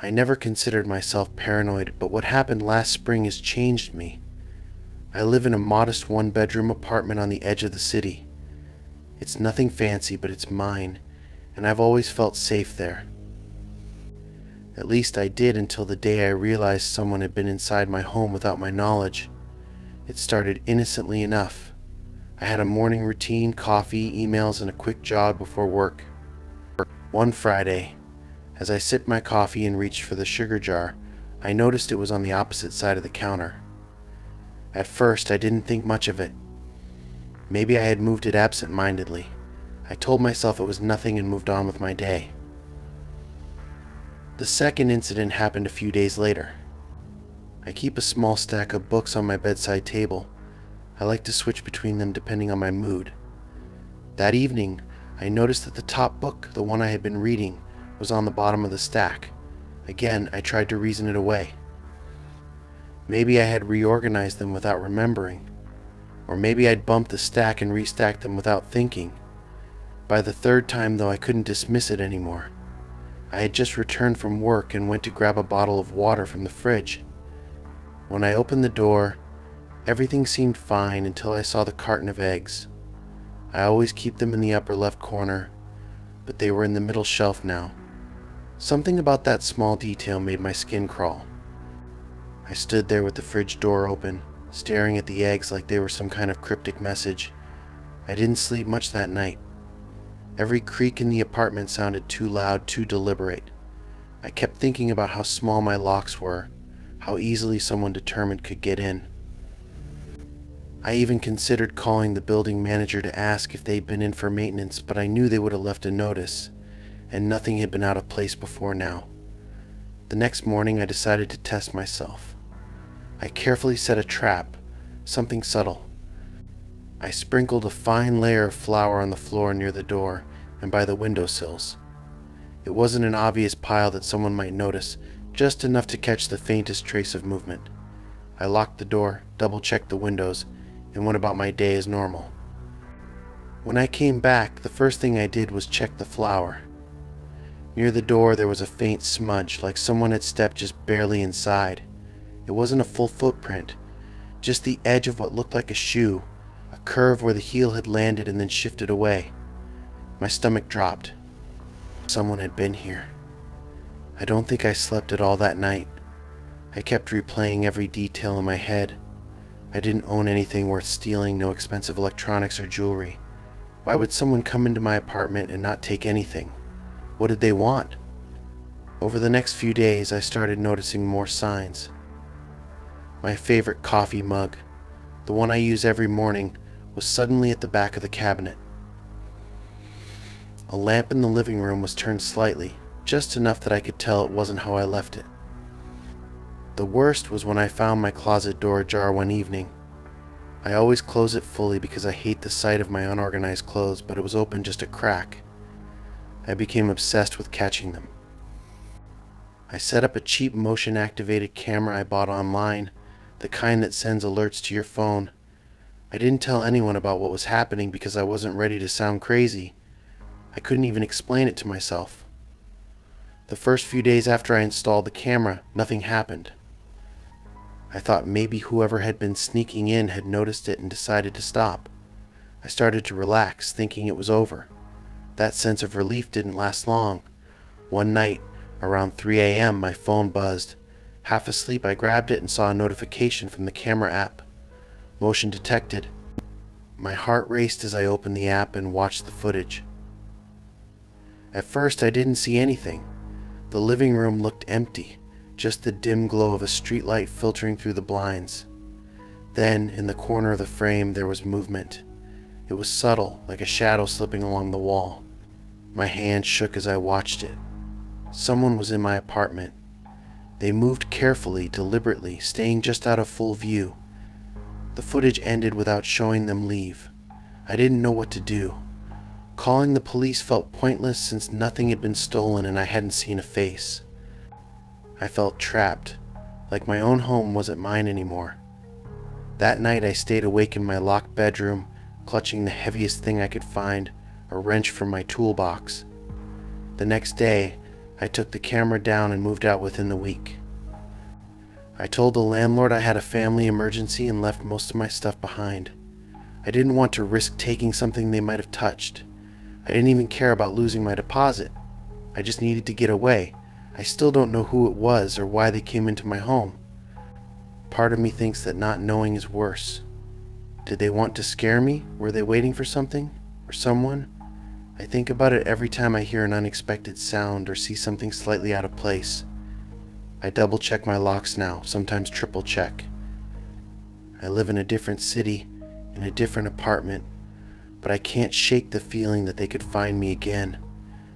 I never considered myself paranoid, but what happened last spring has changed me. I live in a modest one-bedroom apartment on the edge of the city. It's nothing fancy, but it's mine, and I've always felt safe there. At least I did until the day I realized someone had been inside my home without my knowledge. It started innocently enough. I had a morning routine, coffee, emails, and a quick jog before work. One Friday, as I sipped my coffee and reached for the sugar jar, I noticed it was on the opposite side of the counter. At first, I didn't think much of it. Maybe I had moved it absent-mindedly. I told myself it was nothing and moved on with my day. The second incident happened a few days later. I keep a small stack of books on my bedside table. I like to switch between them depending on my mood. That evening, I noticed that the top book, the one I had been reading, was on the bottom of the stack. Again, I tried to reason it away. Maybe I had reorganized them without remembering. Or maybe I'd bumped the stack and restacked them without thinking. By the third time, though, I couldn't dismiss it anymore. I had just returned from work and went to grab a bottle of water from the fridge. When I opened the door, everything seemed fine until I saw the carton of eggs. I always keep them in the upper left corner, but they were in the middle shelf now. Something about that small detail made my skin crawl. I stood there with the fridge door open, staring at the eggs like they were some kind of cryptic message. I didn't sleep much that night. Every creak in the apartment sounded too loud, too deliberate. I kept thinking about how small my locks were, how easily someone determined could get in. I even considered calling the building manager to ask if they'd been in for maintenance, but I knew they would have left a notice, and nothing had been out of place before now. The next morning, I decided to test myself. I carefully set a trap, something subtle. I sprinkled a fine layer of flour on the floor near the door and by the windowsills. It wasn't an obvious pile that someone might notice, just enough to catch the faintest trace of movement. I locked the door, double-checked the windows, and went about my day as normal. When I came back, the first thing I did was check the flour. Near the door there was a faint smudge, like someone had stepped just barely inside. It wasn't a full footprint, just the edge of what looked like a shoe, a curve where the heel had landed and then shifted away. My stomach dropped. Someone had been here. I don't think I slept at all that night. I kept replaying every detail in my head. I didn't own anything worth stealing, no expensive electronics or jewelry. Why would someone come into my apartment and not take anything? What did they want? Over the next few days, I started noticing more signs. My favorite coffee mug, the one I use every morning, was suddenly at the back of the cabinet. A lamp in the living room was turned slightly, just enough that I could tell it wasn't how I left it. The worst was when I found my closet door ajar one evening. I always close it fully because I hate the sight of my unorganized clothes, but it was open just a crack. I became obsessed with catching them. I set up a cheap motion-activated camera I bought online, the kind that sends alerts to your phone. I didn't tell anyone about what was happening because I wasn't ready to sound crazy. I couldn't even explain it to myself. The first few days after I installed the camera, nothing happened. I thought maybe whoever had been sneaking in had noticed it and decided to stop. I started to relax, thinking it was over. That sense of relief didn't last long. One night, around 3 a.m., my phone buzzed. Half asleep, I grabbed it and saw a notification from the camera app. Motion detected. My heart raced as I opened the app and watched the footage. At first, I didn't see anything. The living room looked empty, just the dim glow of a streetlight filtering through the blinds. Then, in the corner of the frame, there was movement. It was subtle, like a shadow slipping along the wall. My hand shook as I watched it. Someone was in my apartment. They moved carefully, deliberately, staying just out of full view. The footage ended without showing them leave. I didn't know what to do. Calling the police felt pointless since nothing had been stolen and I hadn't seen a face. I felt trapped, like my own home wasn't mine anymore. That night I stayed awake in my locked bedroom, clutching the heaviest thing I could find, a wrench from my toolbox. The next day, I took the camera down and moved out within the week. I told the landlord I had a family emergency and left most of my stuff behind. I didn't want to risk taking something they might have touched. I didn't even care about losing my deposit. I just needed to get away. I still don't know who it was or why they came into my home. Part of me thinks that not knowing is worse. Did they want to scare me? Were they waiting for something? Or someone? I think about it every time I hear an unexpected sound or see something slightly out of place. I double check my locks now, sometimes triple check. I live in a different city, in a different apartment, but I can't shake the feeling that they could find me again.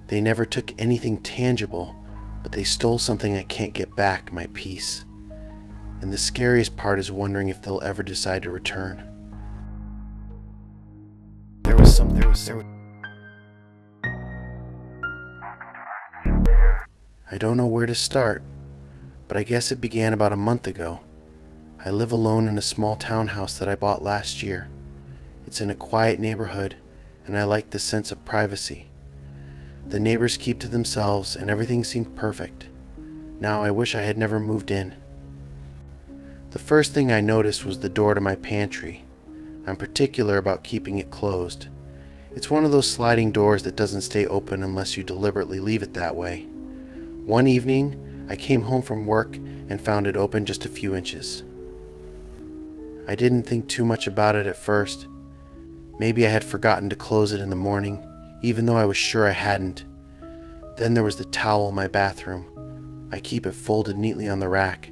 They never took anything tangible, but they stole something I can't get back, my peace. And the scariest part is wondering if they'll ever decide to return. I don't know where to start, but I guess it began about a month ago. I live alone in a small townhouse that I bought last year. It's in a quiet neighborhood, and I like the sense of privacy. The neighbors keep to themselves, and everything seemed perfect. Now I wish I had never moved in. The first thing I noticed was the door to my pantry. I'm particular about keeping it closed. It's one of those sliding doors that doesn't stay open unless you deliberately leave it that way. One evening, I came home from work and found it open just a few inches. I didn't think too much about it at first. Maybe I had forgotten to close it in the morning, even though I was sure I hadn't. Then there was the towel in my bathroom. I keep it folded neatly on the rack,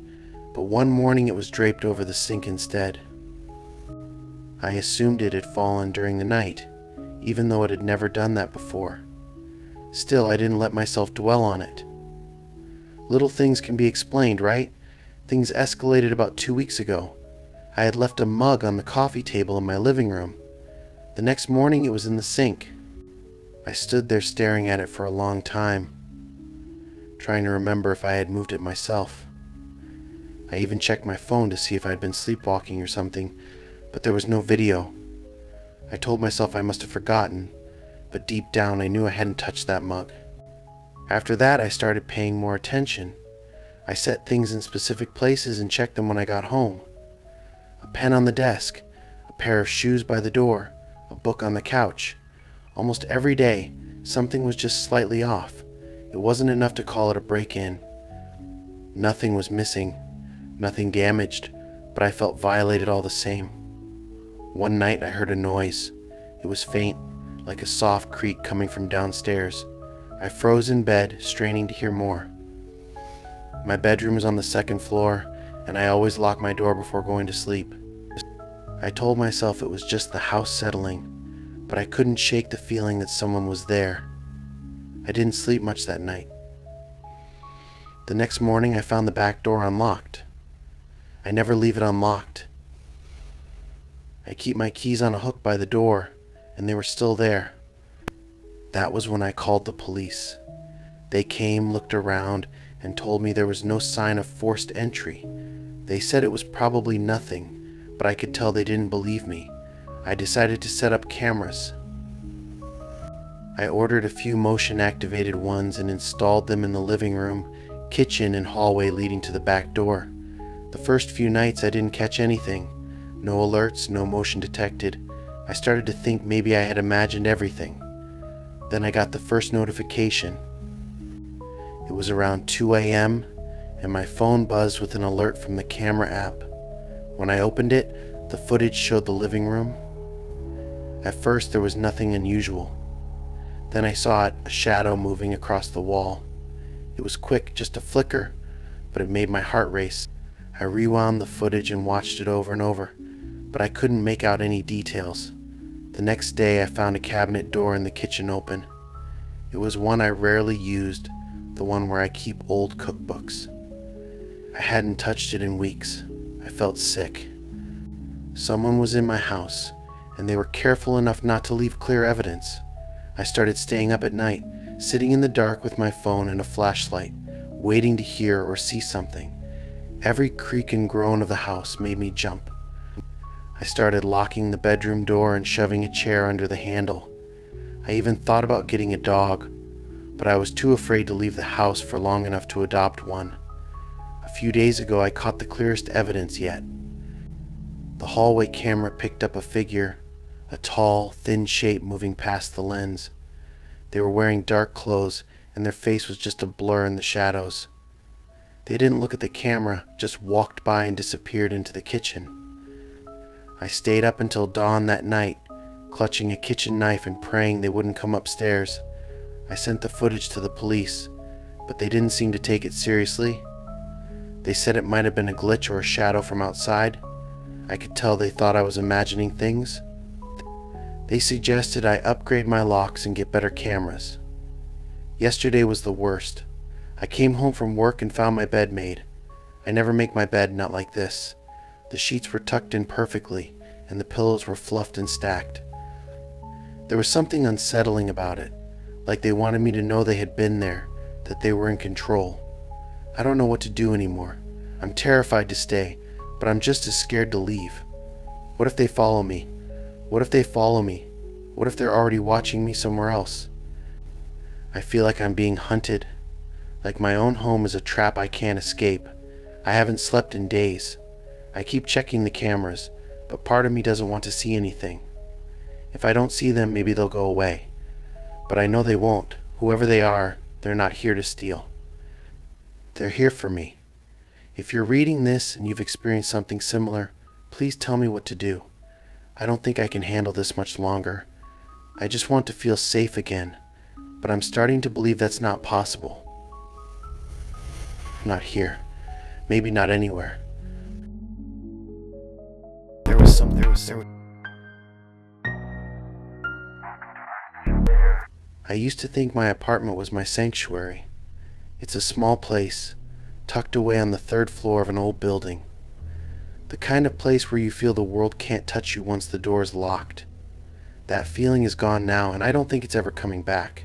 but one morning it was draped over the sink instead. I assumed it had fallen during the night, even though it had never done that before. Still, I didn't let myself dwell on it. Little things can be explained, right? Things escalated about 2 weeks ago. I had left a mug on the coffee table in my living room. The next morning it was in the sink. I stood there staring at it for a long time, trying to remember if I had moved it myself. I even checked my phone to see if I had been sleepwalking or something, but there was no video. I told myself I must have forgotten, but deep down I knew I hadn't touched that mug. After that, I started paying more attention. I set things in specific places and checked them when I got home. A pen on the desk, a pair of shoes by the door, a book on the couch. Almost every day, something was just slightly off. It wasn't enough to call it a break-in. Nothing was missing, nothing damaged, but I felt violated all the same. One night I heard a noise. It was faint, like a soft creak coming from downstairs. I froze in bed, straining to hear more. My bedroom is on the second floor, and I always lock my door before going to sleep. I told myself it was just the house settling, but I couldn't shake the feeling that someone was there. I didn't sleep much that night. The next morning I found the back door unlocked. I never leave it unlocked. I keep my keys on a hook by the door, and they were still there. That was when I called the police. They came, looked around, and told me there was no sign of forced entry. They said it was probably nothing, but I could tell they didn't believe me. I decided to set up cameras. I ordered a few motion-activated ones and installed them in the living room, kitchen, and hallway leading to the back door. The first few nights I didn't catch anything. No alerts, no motion detected. I started to think maybe I had imagined everything. Then I got the first notification. It was around 2 a.m., and my phone buzzed with an alert from the camera app. When I opened it, the footage showed the living room. At first, there was nothing unusual. Then I saw a shadow moving across the wall. It was quick, just a flicker, but it made my heart race. I rewound the footage and watched it over and over, but I couldn't make out any details. The next day, I found a cabinet door in the kitchen open. It was one I rarely used, the one where I keep old cookbooks. I hadn't touched it in weeks. I felt sick. Someone was in my house, and they were careful enough not to leave clear evidence. I started staying up at night, sitting in the dark with my phone and a flashlight, waiting to hear or see something. Every creak and groan of the house made me jump. I started locking the bedroom door and shoving a chair under the handle. I even thought about getting a dog, but I was too afraid to leave the house for long enough to adopt one. A few days ago, I caught the clearest evidence yet. The hallway camera picked up a figure, a tall, thin shape moving past the lens. They were wearing dark clothes, and their face was just a blur in the shadows. They didn't look at the camera, just walked by and disappeared into the kitchen. I stayed up until dawn that night, clutching a kitchen knife and praying they wouldn't come upstairs. I sent the footage to the police, but they didn't seem to take it seriously. They said it might have been a glitch or a shadow from outside. I could tell they thought I was imagining things. They suggested I upgrade my locks and get better cameras. Yesterday was the worst. I came home from work and found my bed made. I never make my bed not like this. The sheets were tucked in perfectly, and the pillows were fluffed and stacked. There was something unsettling about it, like they wanted me to know they had been there, that they were in control. I don't know what to do anymore. I'm terrified to stay, but I'm just as scared to leave. What if they follow me? What if they follow me? What if they're already watching me somewhere else? I feel like I'm being hunted, like my own home is a trap I can't escape. I haven't slept in days. I keep checking the cameras, but part of me doesn't want to see anything. If I don't see them, maybe they'll go away. But I know they won't. Whoever they are, they're not here to steal. They're here for me. If you're reading this and you've experienced something similar, please tell me what to do. I don't think I can handle this much longer. I just want to feel safe again, but I'm starting to believe that's not possible. Not here. Maybe not anywhere. There was some. I used to think my apartment was my sanctuary. It's a small place, tucked away on the third floor of an old building. The kind of place where you feel the world can't touch you once the door is locked. That feeling is gone now, and I don't think it's ever coming back.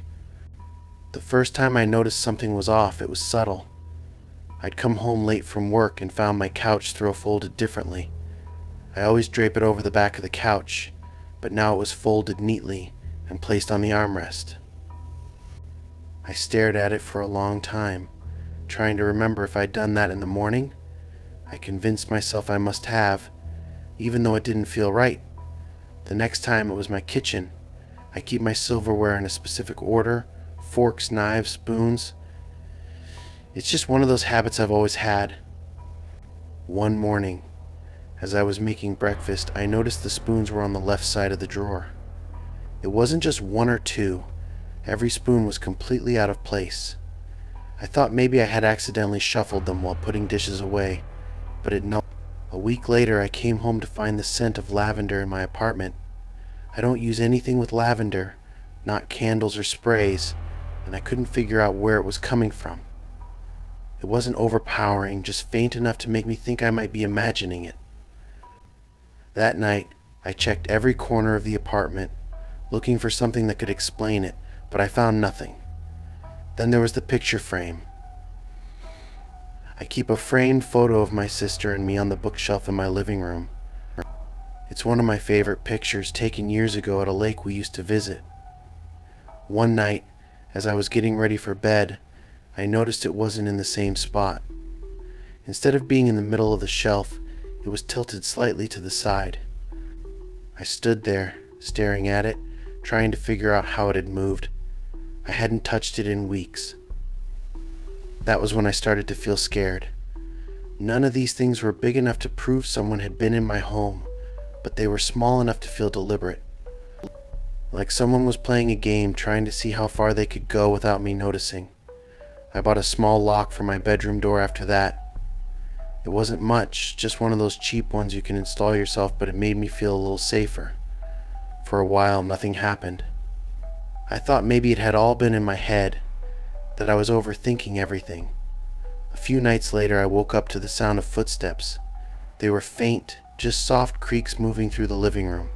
The first time I noticed something was off, it was subtle. I'd come home late from work and found my couch throw folded differently. I always drape it over the back of the couch, but now it was folded neatly and placed on the armrest. I stared at it for a long time, trying to remember if I'd done that in the morning. I convinced myself I must have, even though it didn't feel right. The next time it was my kitchen. I keep my silverware in a specific order, forks, knives, spoons. It's just one of those habits I've always had. One morning, as I was making breakfast, I noticed the spoons were on the left side of the drawer. It wasn't just one or two. Every spoon was completely out of place. I thought maybe I had accidentally shuffled them while putting dishes away, but no. A week later, I came home to find the scent of lavender in my apartment. I don't use anything with lavender, not candles or sprays, and I couldn't figure out where it was coming from. It wasn't overpowering, just faint enough to make me think I might be imagining it. That night, I checked every corner of the apartment, looking for something that could explain it, but I found nothing. Then there was the picture frame. I keep a framed photo of my sister and me on the bookshelf in my living room. It's one of my favorite pictures taken years ago at a lake we used to visit. One night, as I was getting ready for bed, I noticed it wasn't in the same spot. Instead of being in the middle of the shelf, it was tilted slightly to the side. I stood there, staring at it, trying to figure out how it had moved. I hadn't touched it in weeks. That was when I started to feel scared. None of these things were big enough to prove someone had been in my home, but they were small enough to feel deliberate. Like someone was playing a game, trying to see how far they could go without me noticing. I bought a small lock for my bedroom door after that. It wasn't much, just one of those cheap ones you can install yourself, but it made me feel a little safer. For a while, nothing happened. I thought maybe it had all been in my head, that I was overthinking everything. A few nights later, I woke up to the sound of footsteps. They were faint, just soft creaks moving through the living room.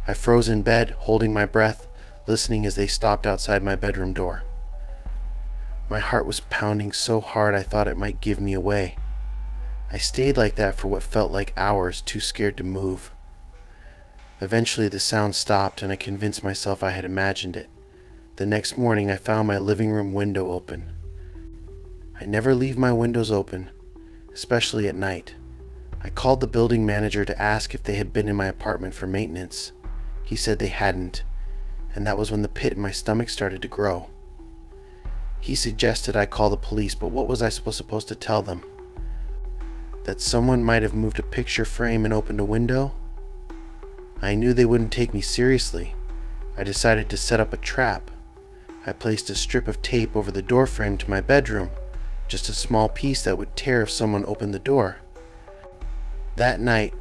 I froze in bed, holding my breath, listening as they stopped outside my bedroom door. My heart was pounding so hard I thought it might give me away. I stayed like that for what felt like hours, too scared to move. Eventually the sound stopped and I convinced myself I had imagined it. The next morning I found my living room window open. I never leave my windows open, especially at night. I called the building manager to ask if they had been in my apartment for maintenance. He said they hadn't, and that was when the pit in my stomach started to grow. He suggested I call the police, but what was I supposed to tell them? That someone might have moved a picture frame and opened a window? I knew they wouldn't take me seriously. I decided to set up a trap. I placed a strip of tape over the door frame to my bedroom, just a small piece that would tear if someone opened the door. That night,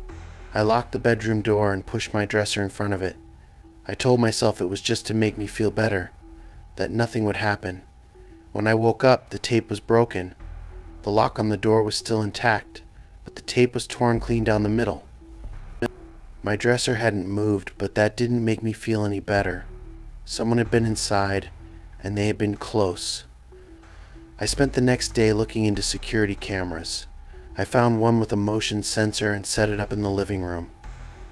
I locked the bedroom door and pushed my dresser in front of it. I told myself it was just to make me feel better, that nothing would happen. When I woke up, the tape was broken. The lock on the door was still intact, but the tape was torn clean down the middle. My dresser hadn't moved, but that didn't make me feel any better. Someone had been inside, and they had been close. I spent the next day looking into security cameras. I found one with a motion sensor and set it up in the living room.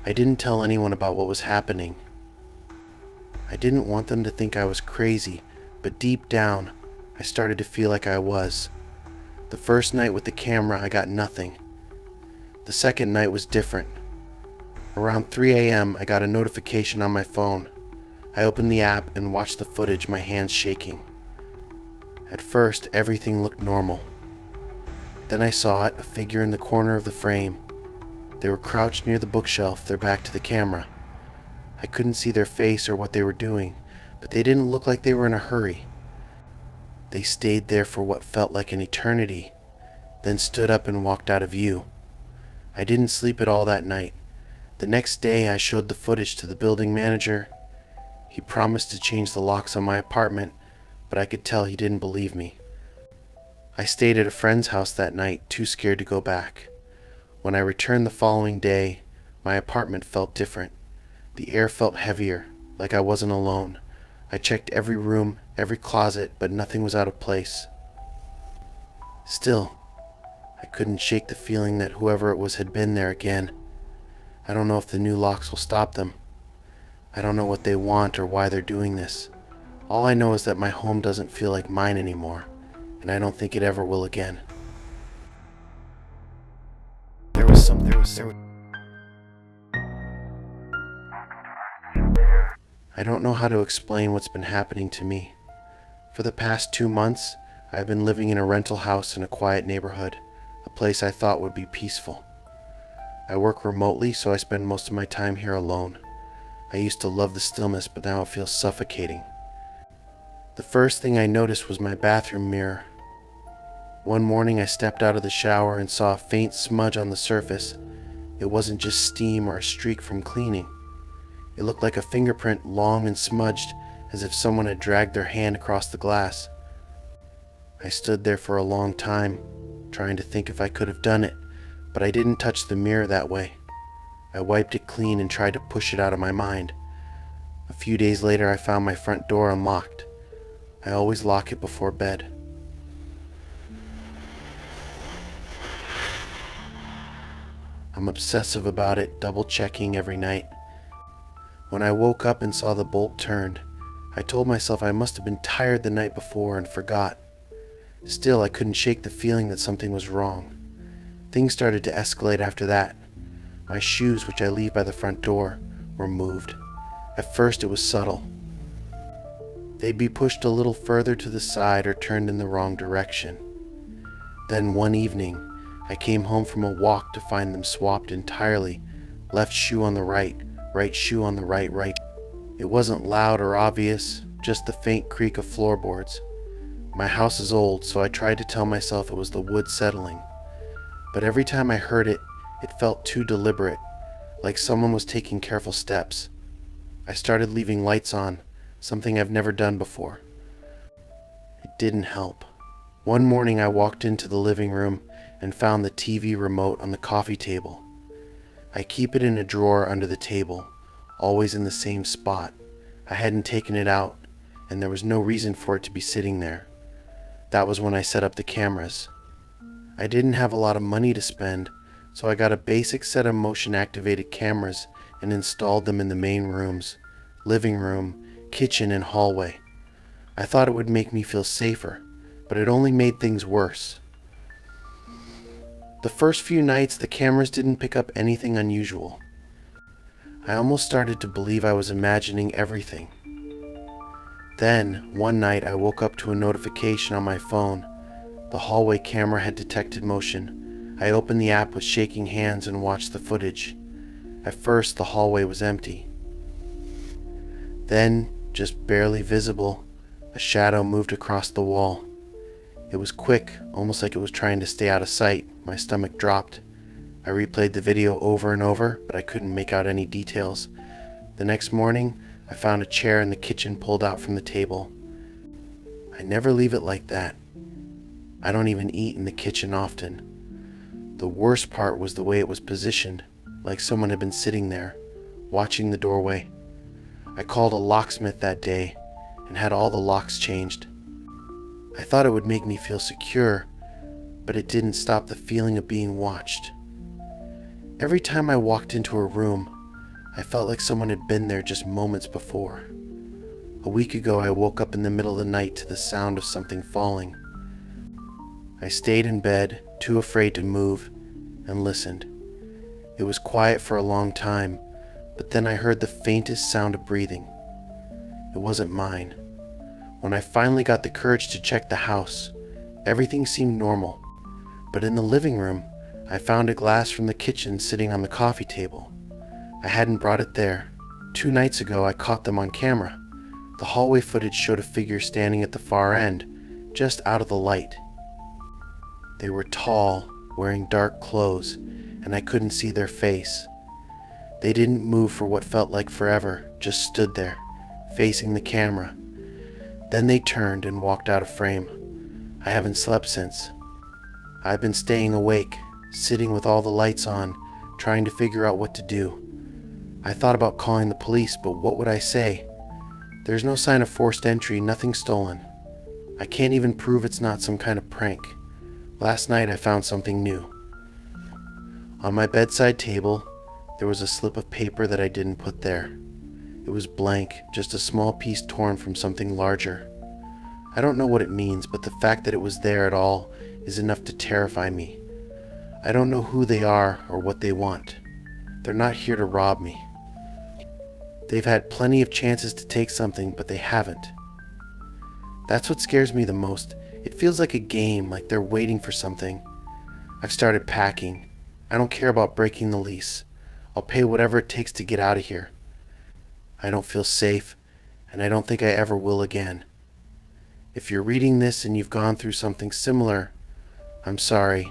I didn't tell anyone about what was happening. I didn't want them to think I was crazy, but deep down, I started to feel like I was. The first night with the camera, I got nothing. The second night was different. Around 3 a.m., I got a notification on my phone. I opened the app and watched the footage, my hands shaking. At first, everything looked normal. Then I saw it, a figure in the corner of the frame. They were crouched near the bookshelf, their back to the camera. I couldn't see their face or what they were doing, but they didn't look like they were in a hurry. They stayed there for what felt like an eternity, then stood up and walked out of view. I didn't sleep at all that night. The next day, I showed the footage to the building manager. He promised to change the locks on my apartment, but I could tell he didn't believe me. I stayed at a friend's house that night, too scared to go back. When I returned the following day, my apartment felt different. The air felt heavier, like I wasn't alone. I checked every room, every closet, but nothing was out of place. Still, I couldn't shake the feeling that whoever it was had been there again. I don't know if the new locks will stop them. I don't know what they want or why they're doing this. All I know is that my home doesn't feel like mine anymore, and I don't think it ever will again. I don't know how to explain what's been happening to me. For the past 2 months, I've been living in a rental house in a quiet neighborhood, a place I thought would be peaceful. I work remotely, so I spend most of my time here alone. I used to love the stillness, but now it feels suffocating. The first thing I noticed was my bathroom mirror. One morning I stepped out of the shower and saw a faint smudge on the surface. It wasn't just steam or a streak from cleaning. It looked like a fingerprint, long and smudged, as if someone had dragged their hand across the glass. I stood there for a long time, trying to think if I could have done it, but I didn't touch the mirror that way. I wiped it clean and tried to push it out of my mind. A few days later, I found my front door unlocked. I always lock it before bed. I'm obsessive about it, double-checking every night. When I woke up and saw the bolt turned, I told myself I must have been tired the night before and forgot. Still, I couldn't shake the feeling that something was wrong. Things started to escalate after that. My shoes, which I leave by the front door, were moved. At first, it was subtle. They'd be pushed a little further to the side or turned in the wrong direction. Then one evening, I came home from a walk to find them swapped entirely. Left shoe on the right shoe on the right. It wasn't loud or obvious, just the faint creak of floorboards. My house is old, so I tried to tell myself it was the wood settling. But every time I heard it, it felt too deliberate, like someone was taking careful steps. I started leaving lights on, something I've never done before. It didn't help. One morning I walked into the living room and found the TV remote on the coffee table. I keep it in a drawer under the table, always in the same spot. I hadn't taken it out, and there was no reason for it to be sitting there. That was when I set up the cameras. I didn't have a lot of money to spend, so I got a basic set of motion-activated cameras and installed them in the main rooms, living room, kitchen, and hallway. I thought it would make me feel safer, but it only made things worse. The first few nights, the cameras didn't pick up anything unusual. I almost started to believe I was imagining everything. Then, one night, I woke up to a notification on my phone. The hallway camera had detected motion. I opened the app with shaking hands and watched the footage. At first, the hallway was empty. Then, just barely visible, a shadow moved across the wall. It was quick, almost like it was trying to stay out of sight. My stomach dropped. I replayed the video over and over, but I couldn't make out any details. The next morning, I found a chair in the kitchen pulled out from the table. I never leave it like that. I don't even eat in the kitchen often. The worst part was the way it was positioned, like someone had been sitting there, watching the doorway. I called a locksmith that day and had all the locks changed. I thought it would make me feel secure, but it didn't stop the feeling of being watched. Every time I walked into a room, I felt like someone had been there just moments before. A week ago, I woke up in the middle of the night to the sound of something falling. I stayed in bed, too afraid to move, and listened. It was quiet for a long time, but then I heard the faintest sound of breathing. It wasn't mine. When I finally got the courage to check the house, everything seemed normal. But in the living room, I found a glass from the kitchen sitting on the coffee table. I hadn't brought it there. 2 nights ago, I caught them on camera. The hallway footage showed a figure standing at the far end, just out of the light. They were tall, wearing dark clothes, and I couldn't see their face. They didn't move for what felt like forever, just stood there, facing the camera. Then they turned and walked out of frame. I haven't slept since. I've been staying awake, sitting with all the lights on, trying to figure out what to do. I thought about calling the police, but what would I say? There's no sign of forced entry, nothing stolen. I can't even prove it's not some kind of prank. Last night I found something new. On my bedside table, there was a slip of paper that I didn't put there. It was blank, just a small piece torn from something larger. I don't know what it means, but the fact that it was there at all is enough to terrify me. I don't know who they are or what they want. They're not here to rob me. They've had plenty of chances to take something, but they haven't. That's what scares me the most. It feels like a game, like they're waiting for something. I've started packing. I don't care about breaking the lease. I'll pay whatever it takes to get out of here. I don't feel safe, and I don't think I ever will again. If you're reading this and you've gone through something similar, I'm sorry.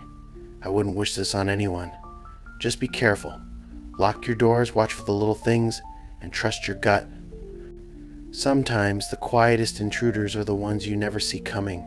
I wouldn't wish this on anyone. Just be careful. Lock your doors, watch for the little things, and trust your gut. Sometimes the quietest intruders are the ones you never see coming.